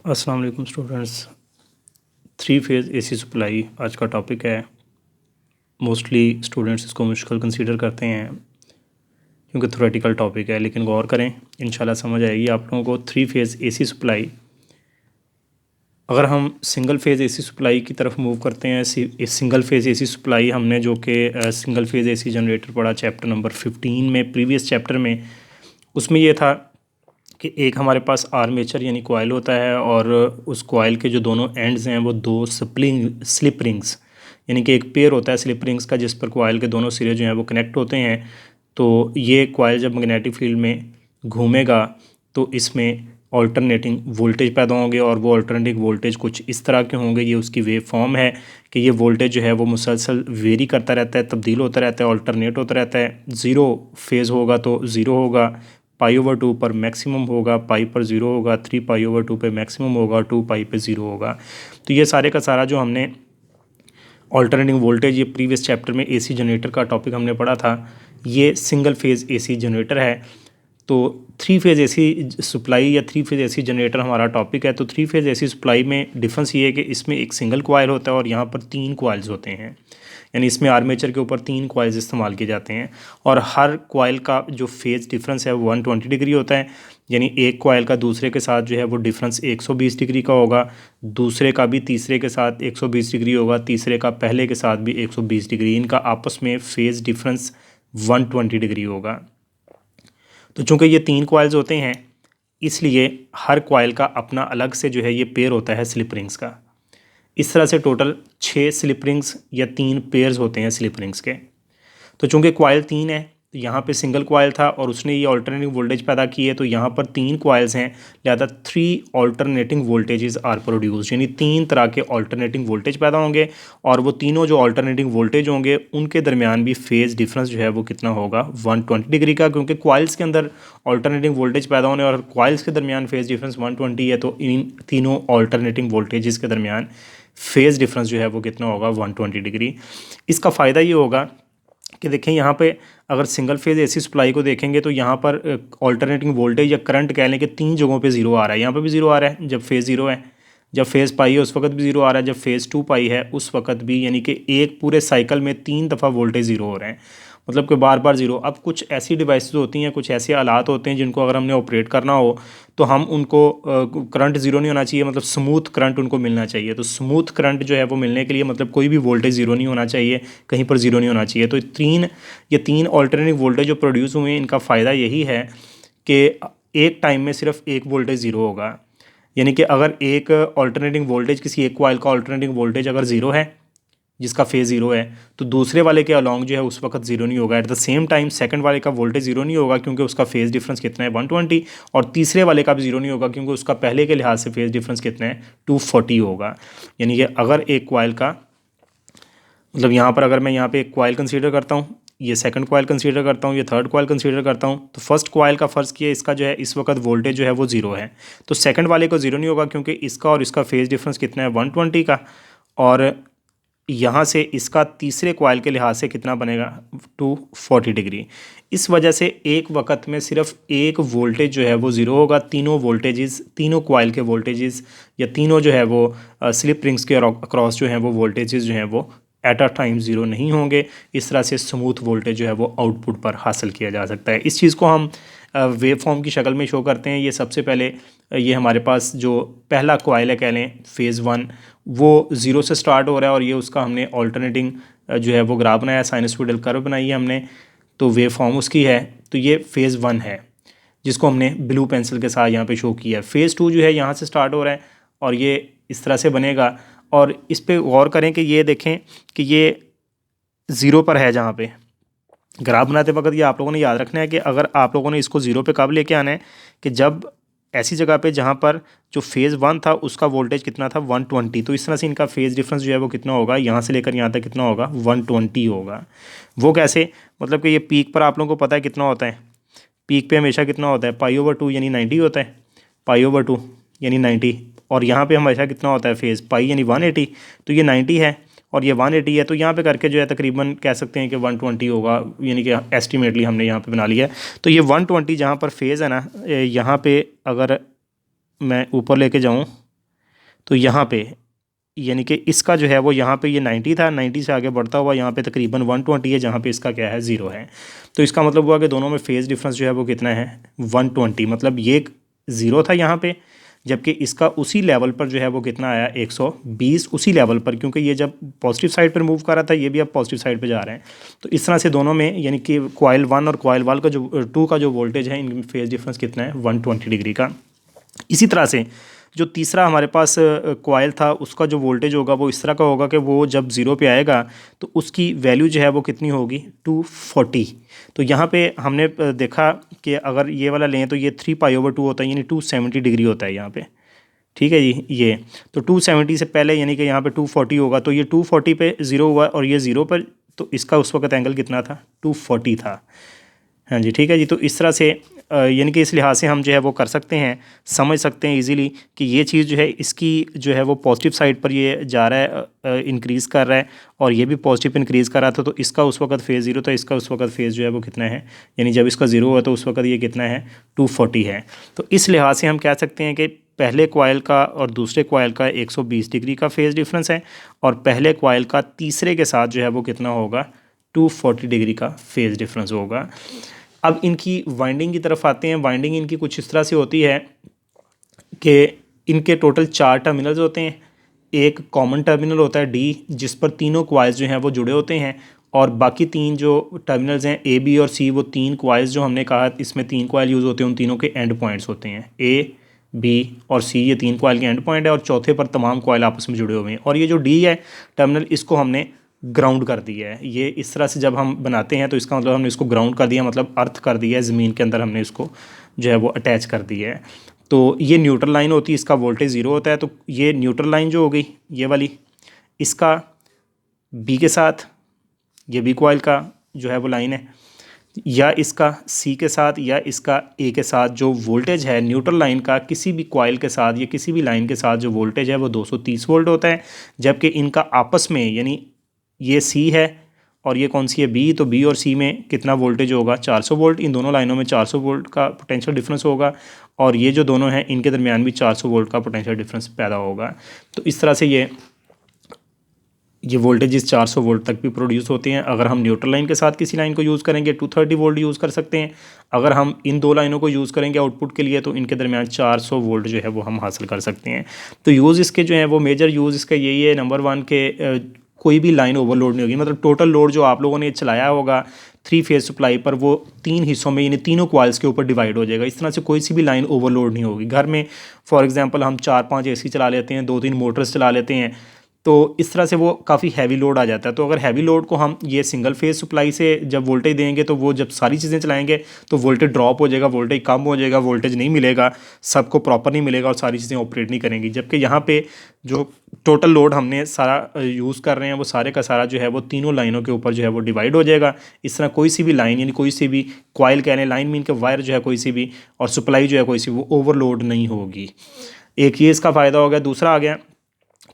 अस्सलाम वालेकुम students. Three phase AC supply आज का टॉपिक है। मोस्टली स्टूडेंट्स इसको मुश्किल कंसीडर करते हैं क्योंकि थ्योरेटिकल टॉपिक है, लेकिन गौर करें, इंशाल्लाह समझ आएगी आप लोगों को। थ्री फेज़ एसी सप्लाई, अगर हम सिंगल फेज़ एसी सप्लाई की तरफ मूव करते हैं, सिंगल फेज़ एसी सप्लाई हमने जो कि सिंगल फेज़ एसी जनरेटर पढ़ा चैप्टर नंबर 15 में, प्रीवियस चैप्टर में। उसमें ये था कि एक हमारे पास आर्मेचर यानी कॉइल होता है और उस कॉइल के जो दोनों एंड्स हैं वो दो स्लिप रिंग्स यानी कि एक पेयर होता है स्लिप रिंग्स का, जिस पर कॉइल के दोनों सिरे जो हैं वो कनेक्ट होते हैं। तो ये कॉइल जब मैग्नेटिक फील्ड में घूमेगा तो इसमें ऑल्टरनेटिंग वोल्टेज पैदा होंगे और वो ऑल्टरनेटिंग वोल्टेज कुछ इस तरह के होंगे। ये उसकी वेव फॉर्म है कि ये वोल्टेज जो है वो मुसलसल वेरी करता रहता है, तब्दील होता रहता है, ऑल्टरनेट होता रहता है। ज़ीरो फेज़ होगा तो ज़ीरो होगा, पाई/2 पर मैक्सिमम होगा, पाई पर ज़ीरो होगा, 3π/2 पे मैक्सिमम होगा, 2π पे ज़ीरो होगा। तो ये सारे का सारा जो हमने ऑल्टरनेटिंग वोल्टेज, ये प्रीवियस चैप्टर में एसी जनरेटर का टॉपिक हमने पढ़ा था। ये सिंगल फेज़ एसी जनरेटर है। तो थ्री फेज़ एसी सप्लाई या थ्री फेज़ एसी जनरेटर हमारा टॉपिक है। तो थ्री फेज़ एसी सप्लाई में डिफरेंस ये है कि इसमें एक सिंगल कॉइल होता है और यहाँ पर तीन कॉइल्स होते हैं, यानी इसमें आर्मेचर के ऊपर तीन कॉइल्स इस्तेमाल किए जाते हैं और हर कॉइल का जो फेज़ डिफरेंस है वो 120 डिग्री होता है। यानी एक कॉइल का दूसरे के साथ जो है वो डिफरेंस 120 डिग्री का होगा, दूसरे का भी तीसरे के साथ 120 डिग्री होगा, तीसरे का पहले के साथ भी 120 डिग्री। इनका आपस में फेज़ डिफरेंस 120 डिग्री होगा। तो चूँकि ये तीन कॉइल्स होते हैं इसलिए हर कॉइल का अपना अलग से जो है ये पेयर होता है स्लिप रिंग्स का। इस तरह से टोटल 6 स्लिप रिंग्स या 3 पेयर्स होते हैं स्लिप रिंग्स के। तो चूँकि कॉइल 3 है तो यहाँ पे सिंगल कॉइल था और उसने ये ऑल्टरनेटिंग वोल्टेज पैदा की है, तो यहाँ पर 3 कॉइल्स हैं, लिहाजा 3 ऑल्टरनेटिंग वोल्टेजेस आर प्रोड्यूस्ड, यानी 3 तरह के ऑल्टरनेटिंग वोल्टेज पैदा होंगे और वो तीनों जो ऑल्टरनेटिंग वोल्टेज होंगे उनके दरमियान भी फेज़ डिफरेंस जो है वो कितना होगा 120 डिग्री का, क्योंकि कॉइल्स के अंदर ऑल्टरनेटिंग वोल्टेज पैदा होने और कॉइल्स के दरमियान फेज़ डिफरेंस 120 है, तो इन तीनों ऑल्टरनेटिंग वोल्टेजेस के दरमियान फेज़ डिफरेंस जो है वो कितना होगा 120 डिग्री। इसका फ़ायदा ये होगा कि देखें यहाँ पे अगर सिंगल फेज़ एसी सप्लाई को देखेंगे तो यहाँ पर ऑल्टरनेटिंग वोल्टेज या करंट कह लें कि 3 जगहों पे ज़ीरो आ रहा है। यहाँ पे भी ज़ीरो आ रहा है जब फेज़ ज़ीरो है, जब फेज़ पाई है उस वक्त भी ज़ीरो आ रहा है, जब फेज़ 2π है उस वक्त भी, यानी कि एक पूरे साइकिल में 3 दफ़ा वोल्टेज ज़ीरो हो रहे हैं, मतलब कि बार बार ज़ीरो। अब कुछ ऐसी डिवाइसेस होती हैं, कुछ ऐसे आलात होते हैं जिनको अगर हमने ऑपरेट करना हो तो हम उनको करंट ज़ीरो नहीं होना चाहिए, मतलब स्मूथ करंट उनको मिलना चाहिए। तो स्मूथ करंट जो है वो मिलने के लिए मतलब कोई भी वोल्टेज ज़ीरो नहीं होना चाहिए, कहीं पर ज़ीरो नहीं होना चाहिए। तो ये तीन ऑल्टरनेटिव वोल्टेज जो प्रोड्यूस हुए हैं इनका फ़ायदा यही है कि एक टाइम में सिर्फ एक वोल्टेज ज़ीरो होगा, यानी कि अगर एक ऑल्टरनेटिंग वोल्टेज, किसी एक कॉइल का ऑल्टरनेटिंग वोल्टेज अगर ज़ीरो है जिसका फेज़ ज़ीरो है, तो दूसरे वाले के अलॉन्ग जो है उस वक्त ज़ीरो नहीं होगा। At the same time second वाले का वोल्टेज ज़ीरो नहीं होगा क्योंकि उसका फेज़ डिफरेंस कितना है 120, और तीसरे वाले का भी ज़ीरो नहीं होगा क्योंकि उसका पहले के लिहाज से फेज़ डिफरेंस कितना है 240 होगा। यानी कि अगर एक कॉइल का, मतलब यहाँ पर अगर मैं यहाँ पे एक कॉइल कंसीडर करता हूँ, ये सेकंड कॉइल कंसीडर करता हूँ, ये थर्ड कॉइल कंसीडर करता हूँ, तो फर्स्ट कॉइल का फ़र्ज़ किया इसका जो है इस वक्त वोल्टेज जो है वो ज़ीरो है, तो सेकंड वाले को ज़ीरो नहीं होगा क्योंकि इसका और इसका फेज़ डिफरेंस कितना है 120 का, और यहाँ से इसका तीसरे कॉइल के लिहाज से कितना बनेगा 240 डिग्री। इस वजह से एक वक्त में सिर्फ एक वोल्टेज जो है वो ज़ीरो होगा। तीनों वोल्टेजेस, तीनों कॉइल के वोल्टेजेस या तीनों जो है वो स्लिप रिंग्स के अक्रॉस जो है वो वोल्टेजेस जो हैं वो एट अ टाइम ज़ीरो नहीं होंगे। इस तरह से स्मूथ वोल्टेज जो है वो आउटपुट पर हासिल किया जा सकता है। इस चीज़ को हम वेव फॉर्म की शक्ल में शो करते हैं। ये सबसे पहले ये हमारे पास जो पहला कॉइल है कह लें फेज़ 1, वो ज़ीरो से स्टार्ट हो रहा है और ये उसका हमने ऑल्टरनेटिंग जो है वो ग्राफ बनाया, साइनसोइडल कर्व बनाई है हमने, तो वेव फॉर्म उसकी है। तो ये फेज़ 1 है जिसको हमने ब्लू पेंसिल के साथ यहाँ पे शो किया है। फेज़ 2 जो है यहाँ से स्टार्ट हो रहा है और ये इस तरह से बनेगा, और इस पर गौर करें कि ये देखें कि ये ज़ीरो पर है। जहाँ पे ग्राफ बनाते वक्त ये आप लोगों ने याद रखना है कि अगर आप लोगों ने इसको ज़ीरो पे कब लेके आना है कि जब ऐसी जगह पे जहाँ पर जो फेज़ 1 था उसका वोल्टेज कितना था 120, तो इस तरह से इनका फेज़ डिफरेंस जो है वो कितना होगा, यहाँ से लेकर यहाँ तक कितना होगा 120 होगा। वो कैसे, मतलब कि ये पीक पर आप लोगों को पता है कितना होता है, पीक पे हमेशा कितना होता है π/2 यानी 90 होता है, π/2 यानी 90, और यहाँ पे हमेशा कितना होता है फेज़ पाई यानी 180, तो ये 90 है और ये 180 है, तो यहाँ पे करके जो है तकरीबन कह सकते हैं कि 120 होगा, यानी कि एस्टिमेटली हमने यहाँ पे बना लिया है। तो ये 120 जहाँ पर फेज़ है ना, यहाँ पे अगर मैं ऊपर लेके जाऊँ तो यहाँ पे यानी कि इसका जो है वो यहाँ पे ये 90 था, 90 से आगे बढ़ता हुआ यहाँ पे तकरीबन 120 है, जहाँ पे इसका क्या है 0 है। तो इसका मतलब हुआ कि दोनों में फेज़ डिफरेंस जो है वो कितना है 120, मतलब ये 0 था यहाँ पे, जबकि इसका उसी लेवल पर जो है वो कितना आया 120 उसी लेवल पर, क्योंकि ये जब पॉजिटिव साइड पर मूव कर रहा था, ये भी अब पॉजिटिव साइड पर जा रहे हैं। तो इस तरह से दोनों में यानी कि कॉइल 1 और कॉइल 1 का जो 2 का जो वोल्टेज है, इनमें फेज़ डिफरेंस कितना है 120 डिग्री का। इसी तरह से जो तीसरा हमारे पास कॉइल था, उसका जो वोल्टेज होगा वो इस तरह का होगा कि वो जब 0 पे आएगा तो उसकी वैल्यू जो है वो कितनी होगी 240। तो यहाँ पे हमने देखा कि अगर ये वाला लें तो ये 3π/2 होता है, यानी 270 डिग्री होता है यहाँ पे, ठीक है जी। ये तो 270 से पहले यानी कि यहाँ पे 240 होगा, तो ये 240 पे 0 हुआ और ये 0 पर, तो इसका उस वक्त एंगल कितना था 240 था। हाँ जी, ठीक है जी। तो इस तरह से यानी कि इस लिहाज से हम जो है वो कर सकते हैं, समझ सकते हैं इजीली कि ये चीज़ जो है इसकी जो है वो पॉजिटिव साइड पर ये जा रहा है, इंक्रीज़ कर रहा है, और ये भी पॉजिटिव इंक्रीज़ कर रहा था। तो इसका उस वक्त फेज़ 0 था, इसका उस वक्त फेज़ जो है वो कितना है, यानी जब इसका 0 हुआ तो उस वक्त ये कितना है 240 है। तो इस लिहाज से हम कह सकते हैं कि पहले कॉइल का और दूसरे कॉइल का 120 डिग्री का फेज़ डिफरेंस है, और पहले कॉइल का तीसरे के साथ जो है वो कितना होगा 240 डिग्री का फेज़ डिफरेंस होगा। अब इनकी वाइंडिंग की तरफ आते हैं। वाइंडिंग इनकी कुछ इस तरह से होती है कि इनके टोटल 4 टर्मिनल्स होते हैं। एक कॉमन टर्मिनल होता है डी, जिस पर तीनों कॉइल्स जो हैं वो जुड़े होते हैं, और बाकी 3 जो टर्मिनल्स हैं ए, बी और सी, वो 3 कॉइल्स जो हमने कहा इसमें 3 कॉइल यूज़ होते हैं, उन तीनों के एंड पॉइंट्स होते हैं ए, बी और सी, ये 3 कॉइल के एंड पॉइंट है, और चौथे पर तमाम कॉइल आपस में जुड़े हुए हैं। और ये जो डी है टर्मिनल, इसको हमने ग्राउंड कर दिया है। ये इस तरह से जब हम बनाते हैं तो इसका मतलब हमने इसको ग्राउंड कर दिया, मतलब अर्थ कर दिया है, ज़मीन के अंदर हमने इसको जो है वो अटैच कर दिया है। तो ये न्यूट्रल लाइन होती है, इसका वोल्टेज 0 होता है। तो ये न्यूट्रल लाइन जो हो गई ये वाली, इसका बी के साथ, ये बी कॉइल का जो है वो लाइन है, या इसका सी के साथ या इसका ए के साथ जो वोल्टेज है न्यूट्रल लाइन का, किसी भी कॉइल के साथ या किसी भी लाइन के साथ जो वोल्टेज है वो 230 वोल्ट होता है। जबकि इनका आपस में, यानी ये सी है और ये कौन सी है बी, तो बी और सी में कितना वोल्टेज होगा 400 वोल्ट। इन दोनों लाइनों में 400 वोल्ट का पोटेंशियल डिफरेंस होगा, और ये जो दोनों हैं इनके दरमियान भी 400 वोल्ट का पोटेंशियल डिफरेंस पैदा होगा। तो इस तरह से ये वोल्टेजेस 400 वोल्ट तक भी प्रोड्यूस होते हैं। अगर हम न्यूट्रल लाइन के साथ किसी लाइन को यूज़ करेंगे 230 वोल्ट यूज़ कर सकते हैं। अगर हम इन 2 लाइनों को यूज़ करेंगे आउटपुट के लिए तो इनके दरमियान 400 वोल्ट जो है वो हम हासिल कर सकते हैं। तो यूज़ इसके जो है वो मेजर यूज़ इसका यही है, नंबर 1 के कोई भी लाइन ओवरलोड नहीं होगी, मतलब टोटल लोड जो आप लोगों ने चलाया होगा 3 फेज़ सप्लाई पर, वो 3 हिस्सों में यानी तीनों कॉइल्स के ऊपर डिवाइड हो जाएगा। इस तरह से कोई सी भी लाइन ओवरलोड नहीं होगी। घर में फॉर एग्जांपल हम 4-5 एसी चला लेते हैं, 2-3 मोटर्स चला लेते हैं, तो इस तरह से वो काफ़ी हैवी लोड आ जाता है। तो अगर हैवी लोड को हम ये सिंगल फेज़ सप्लाई से जब वोल्टेज देंगे तो वो जब सारी चीज़ें चलाएंगे तो वोल्टेज ड्रॉप हो जाएगा, वोल्टेज कम हो जाएगा, वोल्टेज नहीं मिलेगा, सबको प्रॉपर नहीं मिलेगा और सारी चीज़ें ऑपरेट नहीं करेंगी। जबकि यहाँ पे जो टोटल लोड हमने सारा यूज़ कर रहे हैं वो सारे का सारा जो है वो तीनों लाइनों के ऊपर जो है वो डिवाइड हो जाएगा। इस तरह कोई सी भी लाइन, यानी कोई सी भी कॉइल कह रहे हैं, लाइन मीन के वायर जो है कोई सी भी, और सप्लाई जो है कोई सी, वो ओवरलोड नहीं होगी। एक ये इसका फ़ायदा हो गया। दूसरा आ गया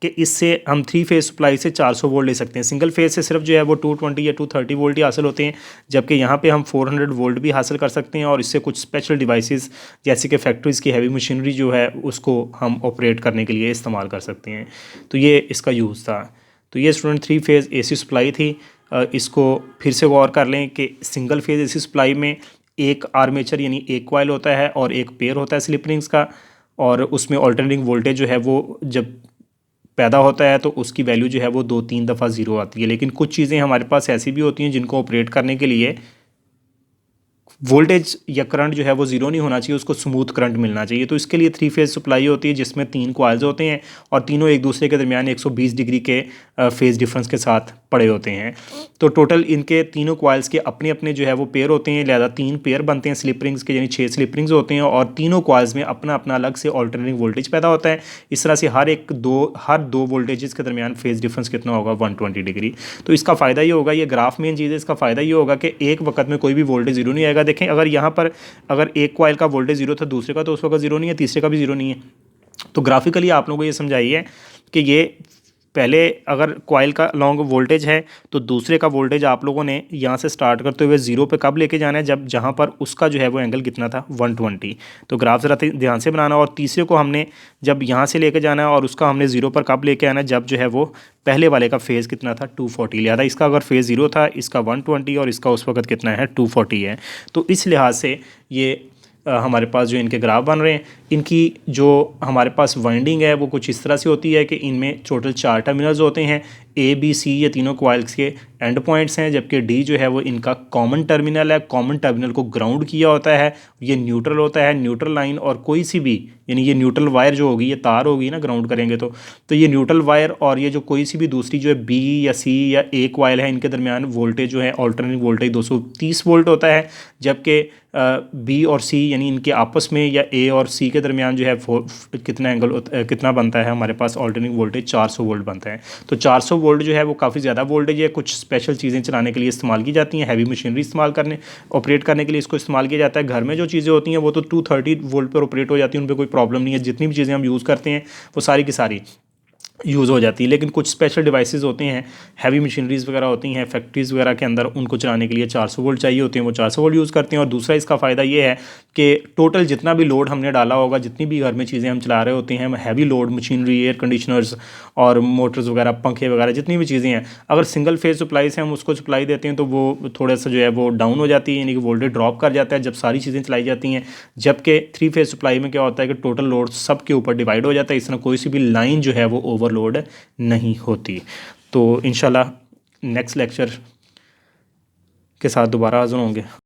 कि इससे हम 3 फेज़ सप्लाई से 400 वोल्ट ले सकते हैं। सिंगल फेज़ से सिर्फ जो है वो 220 या 230 वोल्ट ही हासिल होते हैं, जबकि यहाँ पे हम 400 वोल्ट भी हासिल कर सकते हैं, और इससे कुछ स्पेशल डिवाइसेस जैसे कि फैक्ट्रीज़ की हैवी मशीनरी जो है उसको हम ऑपरेट करने के लिए इस्तेमाल कर सकते हैं। तो ये इसका यूज़ था। तो ये स्टूडेंट 3 फेज़ AC सप्लाई थी। इसको फिर से गौर कर लें कि सिंगल फेज़ AC सप्लाई में एक आर्मेचर यानी एक कॉइल होता है और एक पेयर होता है स्लिप रिंग्स का, और उसमें ऑल्टरनेटिंग वोल्टेज जो है वो जब पैदा होता है तो उसकी वैल्यू जो है वो 2-3 दफ़ा 0 आती है। लेकिन कुछ चीज़ें हमारे पास ऐसी भी होती हैं जिनको ऑपरेट करने के लिए वोल्टेज या करंट जो है वो 0 नहीं होना चाहिए, उसको स्मूथ करंट मिलना चाहिए। तो इसके लिए 3 फेज़ सप्लाई होती है जिसमें 3 कॉइल्स होते हैं और तीनों एक दूसरे के दरमियान 120 डिग्री के फेज़ डिफरेंस के साथ पड़े होते हैं। तो टोटल इनके तीनों कॉइल्स के अपने अपने जो है वो पेयर होते हैं, लिहाजा 3 पेयर बनते हैं स्लिप रिंग्स के, यानी 6 स्लिप रिंग्स होते हैं, और तीनों कॉइल्स में अपना अपना अलग से ऑल्टरनेटिंग वोल्टेज पैदा होता है। इस तरह से हर दो वोल्टेजेस के दरमियान फेज़ डिफरेंस कितना होगा 120 डिग्री। तो इसका फ़ायदा ये होगा, ये ग्राफ मेन चीज़ है, इसका फ़ायदा ये होगा कि एक वक्त में कोई भी वोल्टेज 0 नहीं आएगा। देखें अगर यहाँ पर अगर एक कॉइल का वोल्टेज 0 था, दूसरे का तो उस वक्त 0 नहीं है, तीसरे का भी 0 नहीं है। तो ग्राफिकली आप लोगों को ये समझाइए कि ये पहले अगर कॉइल का लॉन्ग वोल्टेज है तो दूसरे का वोल्टेज आप लोगों ने यहाँ से स्टार्ट करते हुए जीरो पे कब लेके जाना है, जब जहाँ पर उसका जो है वो एंगल कितना था 120। तो ग्राफ ज़रा ध्यान से बनाना। और तीसरे को हमने जब यहाँ से लेके जाना है और उसका हमने जीरो पर कब लेके आना है, जब जो है वो पहले वाले का फेज़ कितना था 240। लिहाजा इसका अगर फेज़ जीरो था, इसका 120 और इसका उस वक्त कितना है 240 है। तो इस लिहाज से ये हमारे पास जो इनके ग्राफ बन रहे हैं, इनकी जो हमारे पास वाइंडिंग है वो कुछ इस तरह से होती है कि इनमें टोटल 4 टर्मिनल्स होते हैं। ए बी सी ये तीनों कॉइल्स के एंड पॉइंट्स हैं, जबकि डी जो है वो इनका कॉमन टर्मिनल है। कॉमन टर्मिनल को ग्राउंड किया होता है, ये न्यूट्रल होता है। न्यूट्रल लाइन और कोई सी भी, यानी ये न्यूट्रल वायर जो होगी, ये तार होगी ना ग्राउंड करेंगे तो ये न्यूट्रल वायर और ये जो कोई सी भी दूसरी जो है बी या सी या ए कॉइल है, इनके दरमियान वोल्टेज जो है अल्टरनेटिंग वोल्टेज 230 वोल्ट होता है। जबकि बी और सी यानी इनके आपस में या ए और सी के दरमियान जो है कितना एंगल कितना बनता है, हमारे पास अल्टरनेटिंग वोल्टेज 400 वोल्ट बनता है। तो 400 वोल्ट जो है वो काफ़ी ज़्यादा वोल्टेज है। कुछ स्पेशल चीज़ें चलाने के लिए इस्तेमाल की जाती हैं, हैवी मशीनरी इस्तेमाल करने ऑपरेट करने के लिए इसको इस्तेमाल किया जाता है। घर में जो चीज़ें होती हैं वो तो 230 वोल्ट पर ऑपरेट हो जाती हैं, उन पर कोई प्रॉब्लम नहीं है। जितनी भी चीज़ें हम यूज़ करते हैं वो सारी की सारी यूज़ हो जाती है। लेकिन कुछ स्पेशल डिवाइसेस होते हैं, हैवी मशीनरीज़ वगैरह होती हैं फैक्ट्रीज़ वगैरह के अंदर, उनको चलाने के लिए 400 वोल्ट चाहिए होते हैं, वो 400 वोल्ट यूज़ करते हैं। और दूसरा इसका फ़ायदा ये है कि टोटल जितना भी लोड हमने डाला होगा, जितनी भी घर में चीज़ें हम चला रहे होते हैं, heavy load machinery, air conditioners और मोटर्स वगैरह, पंखे वगैरह, जितनी भी चीज़ें हैं, अगर सिंगल फेज सप्लाई से हम उसको सप्लाई देते हैं तो वो थोड़ा सा जो है वो डाउन हो जाती है, यानी कि वोल्टेज ड्रॉप कर जाता है जब सारी चीज़ें चलाई जाती हैं। जबकि 3 फेज सप्लाई में क्या होता है कि टोटल लोड सब के ऊपर डिवाइड हो जाता है, इस तरह कोई सी भी लाइन जो है वो ओवरलोड नहीं होती। तो इंशाल्लाह नेक्स्ट लेक्चर के साथ दोबारा हाज़िर होंगे।